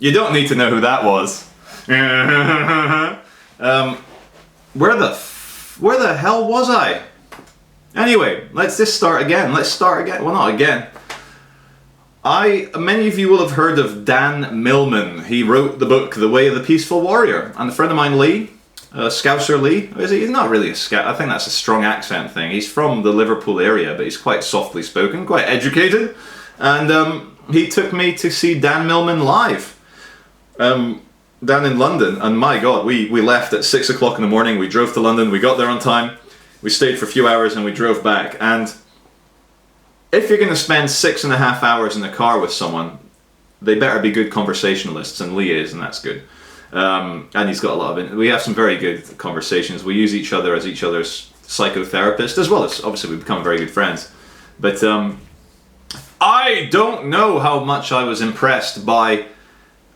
You don't need to know who that was. Where the hell was I? Anyway, let's just start again. Well, not again. Many of you will have heard of Dan Millman. He wrote the book The Way of the Peaceful Warrior. And a friend of mine, Lee, Scouser Lee, is he? He's not really a Scout. I think that's a strong accent thing. He's from the Liverpool area, but he's quite softly spoken, quite educated. And he took me to see Dan Millman live down in London. And my God, we left at 6 o'clock in the morning. We drove to London. We got there on time. We stayed for a few hours and we drove back. And if you're going to spend 6.5 hours in the car with someone, they better be good conversationalists, and Lee is, and that's good. And he's got a lot of it. We have some very good conversations. We use each other as each other's psychotherapist, as well as, obviously, we've become very good friends. But I don't know how much I was impressed by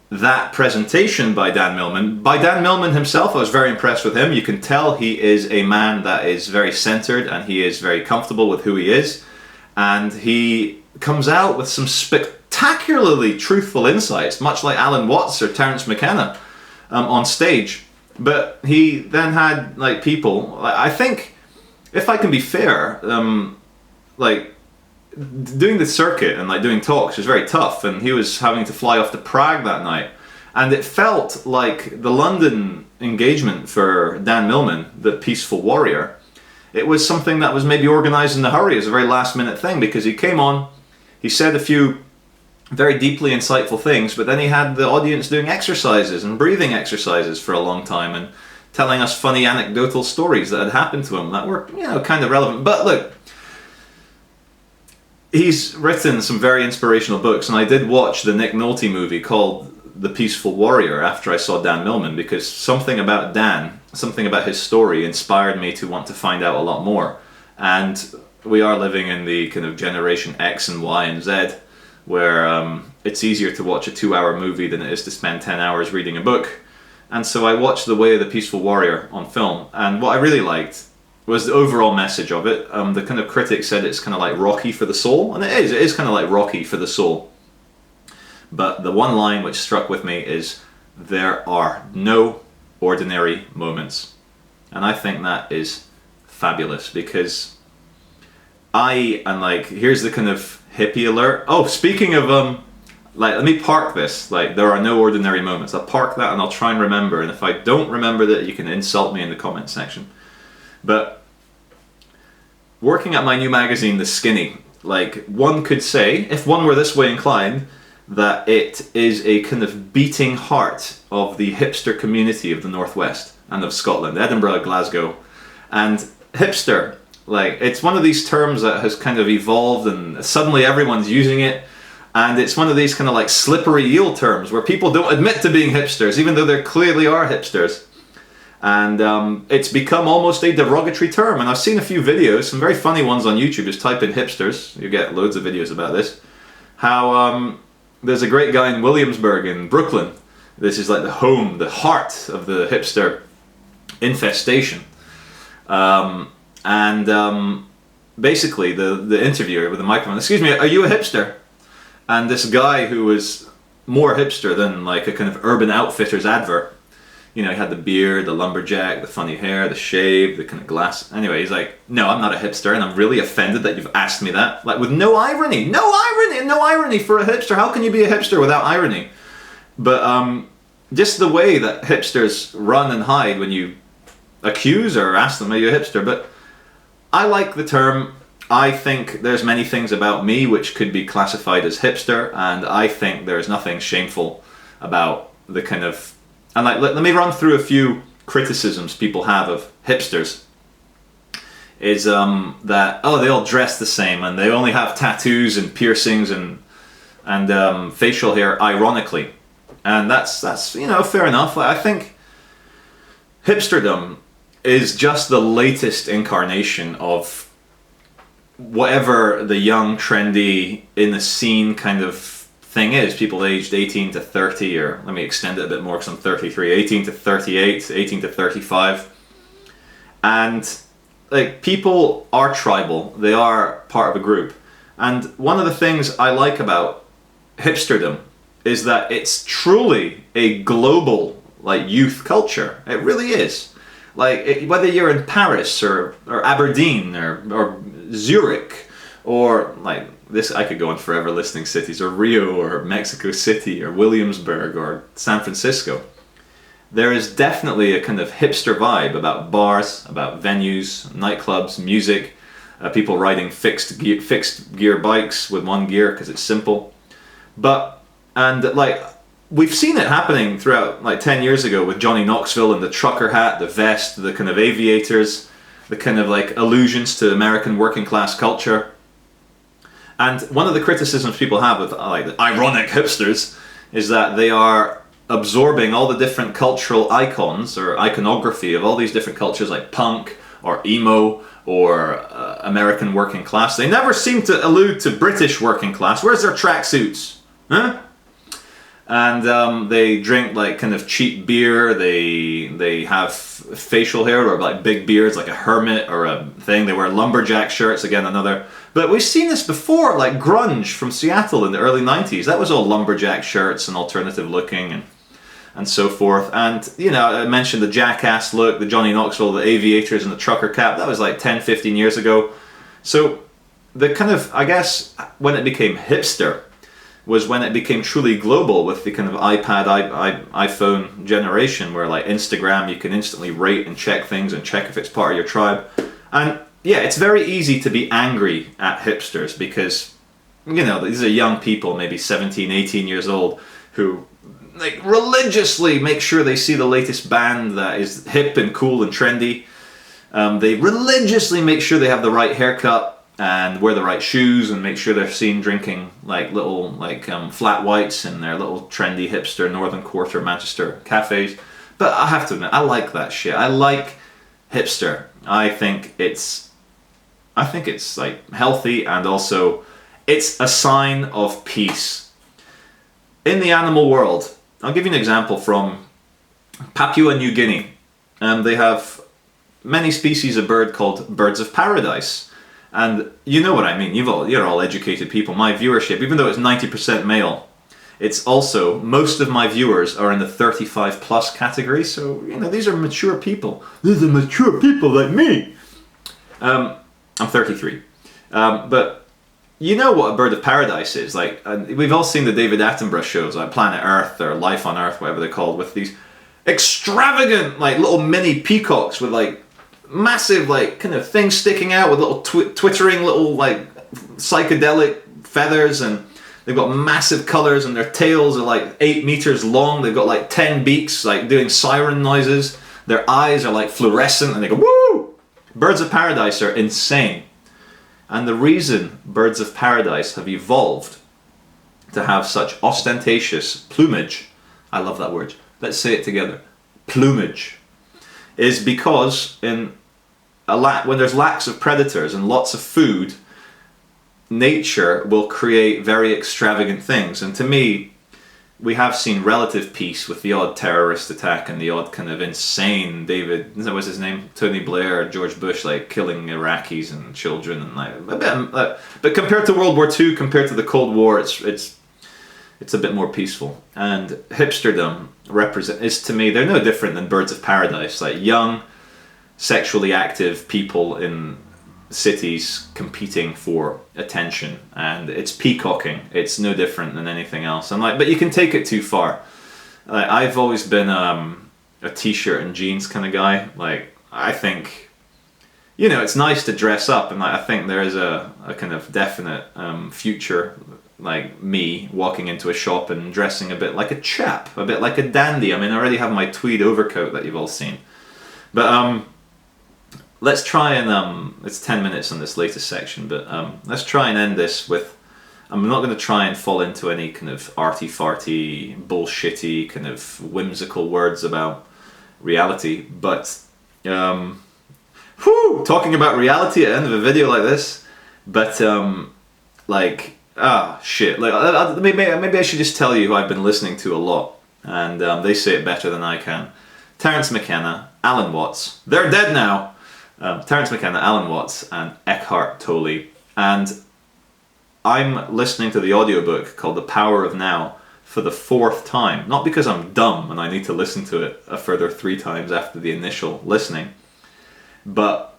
that presentation by Dan Millman. By Dan Millman himself, I was very impressed with him. You can tell he is a man that is very centered and he is very comfortable with who he is. And he comes out with some spectacularly truthful insights, much like Alan Watts or Terence McKenna on stage. But he then had like people, I think, if I can be fair, like doing the circuit and like doing talks was very tough, and he was having to fly off to Prague that night, and it felt like the London engagement for Dan Millman, the Peaceful Warrior, it was something that was maybe organized in a hurry as a very last minute thing, because he came on, he said a few very deeply insightful things, but then he had the audience doing exercises and breathing exercises for a long time and telling us funny anecdotal stories that had happened to him that were, kind of relevant. But look, he's written some very inspirational books, and I did watch the Nick Nolte movie called The Peaceful Warrior after I saw Dan Millman, because something about Dan, something about his story inspired me to want to find out a lot more. And we are living in the kind of generation X and Y and Z, where it's easier to watch a 2-hour movie than it is to spend 10 hours reading a book. And so I watched The Way of the Peaceful Warrior on film, and what I really liked was the overall message of it. The kind of critics said it's kind of like Rocky for the soul, and it is kind of like Rocky for the soul. But the one line which struck with me is, there are no ordinary moments. And I think that is fabulous, because here's the kind of hippie alert. Oh, speaking of, let me park this, there are no ordinary moments. I'll park that and I'll try and remember, and if I don't remember that, you can insult me in the comment section. But working at my new magazine, The Skinny, one could say, if one were this way inclined, that it is a kind of beating heart of the hipster community of the Northwest and of Scotland, Edinburgh, Glasgow. And hipster, it's one of these terms that has kind of evolved and suddenly everyone's using it. And it's one of these kind of slippery eel terms where people don't admit to being hipsters, even though they clearly are hipsters. And it's become almost a derogatory term. And I've seen a few videos, some very funny ones on YouTube. Just type in hipsters, you get loads of videos about this. How there's a great guy in Williamsburg in Brooklyn. This is the home, the heart of the hipster infestation. Basically the interviewer with the microphone, "Excuse me, are you a hipster?" And this guy who was more hipster than a kind of Urban Outfitters advert. He had the beard, the lumberjack, the funny hair, the shave, the kind of glass. Anyway, he's like, "No, I'm not a hipster, and I'm really offended that you've asked me that." With no irony for a hipster. How can you be a hipster without irony? But just the way that hipsters run and hide when you accuse or ask them, "Are you a hipster?" But I like the term. I think there's many things about me which could be classified as hipster, and I think there's nothing shameful about the kind of... And let me run through a few criticisms people have of hipsters. Is that, they all dress the same and they only have tattoos and piercings and facial hair, ironically. And that's fair enough. I think hipsterdom is just the latest incarnation of whatever the young, trendy, in the scene kind of thing is. People aged 18 to 30, or let me extend it a bit more because I'm 33, 18 to 38, 18 to 35. And people are tribal, they are part of a group. And one of the things I like about hipsterdom is that it's truly a global like youth culture. It really is. Like whether you're in Paris or Aberdeen or Zurich or like this, I could go on forever listing cities, or Rio or Mexico City or Williamsburg or San Francisco. There is definitely a kind of hipster vibe about bars, about venues, nightclubs, music, people riding fixed gear bikes with one gear because it's simple. And like we've seen it happening throughout, like 10 years ago with Johnny Knoxville and the trucker hat, the vest, the kind of aviators, the kind of like allusions to American working class culture. And one of the criticisms people have with like the ironic hipsters is that they are absorbing all the different cultural icons or iconography of all these different cultures like punk or emo or American working class. They never seem to allude to British working class. Where's their tracksuits? Huh? And they drink like kind of cheap beer. They have facial hair or like big beards, like a hermit or a thing. They wear lumberjack shirts, again another. But we've seen this before, like grunge from Seattle in the early 90s. That was all lumberjack shirts and alternative looking and so forth. And, you know, I mentioned the Jackass look, the Johnny Knoxville, the aviators and the trucker cap. That was like 10, 15 years ago. So the kind of, I guess, when it became hipster was when it became truly global with the kind of iPad, iPhone generation where like Instagram, you can instantly rate and check things and check if it's part of your tribe. And yeah, it's very easy to be angry at hipsters because, you know, these are young people, maybe 17, 18 years old, who like religiously make sure they see the latest band that is hip and cool and trendy. They religiously make sure they have the right haircut and wear the right shoes and make sure they're seen drinking like little like flat whites in their little trendy hipster Northern Quarter Manchester cafes. But I have to admit, I like that shit. I like hipster. I think it's like healthy, and also it's a sign of peace. In the animal world, I'll give you an example from Papua New Guinea. They have many species of bird called birds of paradise. And you know what I mean, you're all educated people. My viewership, even though it's 90% male, it's also, most of my viewers are in the 35 plus category. So, you know, these are mature people. These are mature people like me. I'm 33. But you know what a bird of paradise is. Like, we've all seen the David Attenborough shows, like Planet Earth or Life on Earth, whatever they're called, with these extravagant, like, little mini peacocks with, like, massive, like, kind of things sticking out with little twittering little, like, psychedelic feathers, and they've got massive colors, and their tails are, like, 8 meters long. They've got, like, 10 beaks, like, doing siren noises. Their eyes are, like, fluorescent, and they go, woo! Birds of paradise are insane. And the reason birds of paradise have evolved to have such ostentatious plumage, I love that word, let's say it together, plumage, is because when there's lacks of predators and lots of food, nature will create very extravagant things. And to me, we have seen relative peace with the odd terrorist attack and the odd kind of insane that was his name, Tony Blair or George Bush, like killing Iraqis and children, and like a bit, but compared to World War II, compared to the Cold War, it's a bit more peaceful. And hipsterdom is, to me, they're no different than birds of paradise, like young, sexually active people in cities competing for attention, and it's peacocking. It's no different than anything else. And like, but you can take it too far. Like, I've always been a t-shirt and jeans kind of guy. Like, I think, you know, it's nice to dress up, and like, I think there is a kind of definite future, like me walking into a shop and dressing a bit like a chap, a bit like a dandy. I mean, I already have my tweed overcoat that you've all seen, but let's try and, it's 10 minutes on this latest section, but let's try and end this with, I'm not going to try and fall into any kind of arty-farty, bullshitty, kind of whimsical words about reality, but, talking about reality at the end of a video like this, but, like, shit, like, maybe I should just tell you who I've been listening to a lot, and they say it better than I can. Terence McKenna, Alan Watts, they're dead now! Terence McKenna, Alan Watts, and Eckhart Tolle. And I'm listening to the audiobook called The Power of Now for the 4th time. Not because I'm dumb and I need to listen to it a further 3 times after the initial listening, but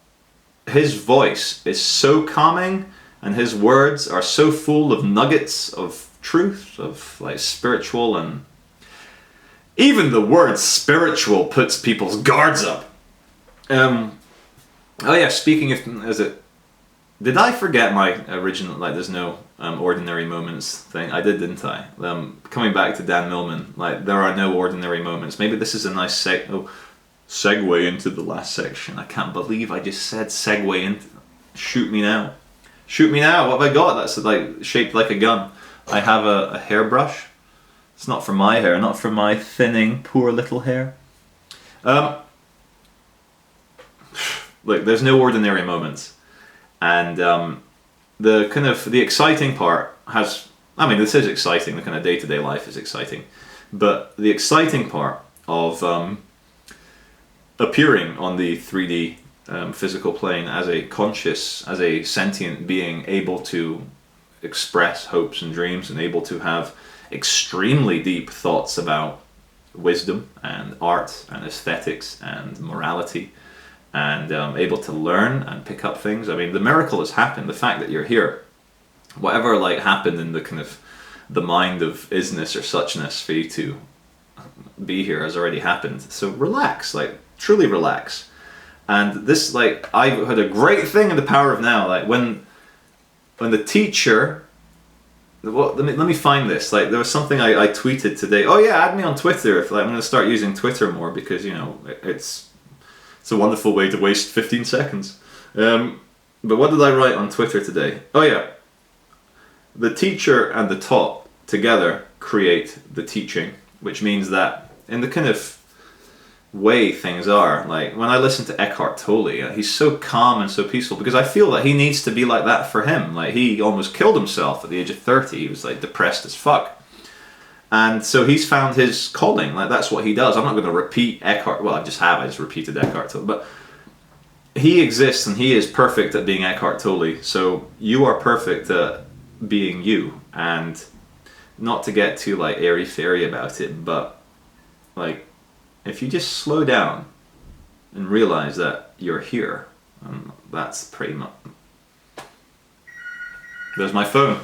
his voice is so calming and his words are so full of nuggets of truth, of like spiritual, and even the word spiritual puts people's guards up. Oh yeah, speaking of, did I forget my original, like there's no ordinary moments thing? I did, didn't I? Coming back to Dan Millman, like there are no ordinary moments. Maybe this is a nice segue into the last section. I can't believe I just said segue into, shoot me now. Shoot me now, what have I got that's like shaped like a gun? I have a hairbrush. It's not for my hair, not for my thinning, poor little hair. Look, there's no ordinary moments. And the exciting part has, I mean, this is exciting, the kind of day-to-day life is exciting. But the exciting part of appearing on the 3D physical plane as a conscious, as a sentient being able to express hopes and dreams and able to have extremely deep thoughts about wisdom and art and aesthetics and morality, and able to learn and pick up things. I mean, the miracle has happened. The fact that you're here, whatever like happened in the kind of the mind of isness or suchness for you to be here has already happened. So relax, like truly relax. And this, like, I had a great thing in the Power of Now, like when the teacher, well, let me find this. Like there was something I tweeted today. Oh yeah, add me on Twitter. If like, I'm going to start using Twitter more because you know it's a wonderful way to waste 15 seconds. But what did I write on Twitter today? Oh yeah, the teacher and the taught together create the teaching, which means that in the kind of way things are, like when I listen to Eckhart Tolle, he's so calm and so peaceful because I feel that he needs to be like that for him. Like he almost killed himself at the age of 30. He was like depressed as fuck, and so he's found his calling. Like that's what he does. I'm not going to repeat Eckhart. Well, I just repeated Eckhart Tolle, but he exists and he is perfect at being Eckhart Tolle. So you are perfect at being you, and not to get too like airy fairy about it, but like if you just slow down and realize that you're here, that's pretty much. There's my phone.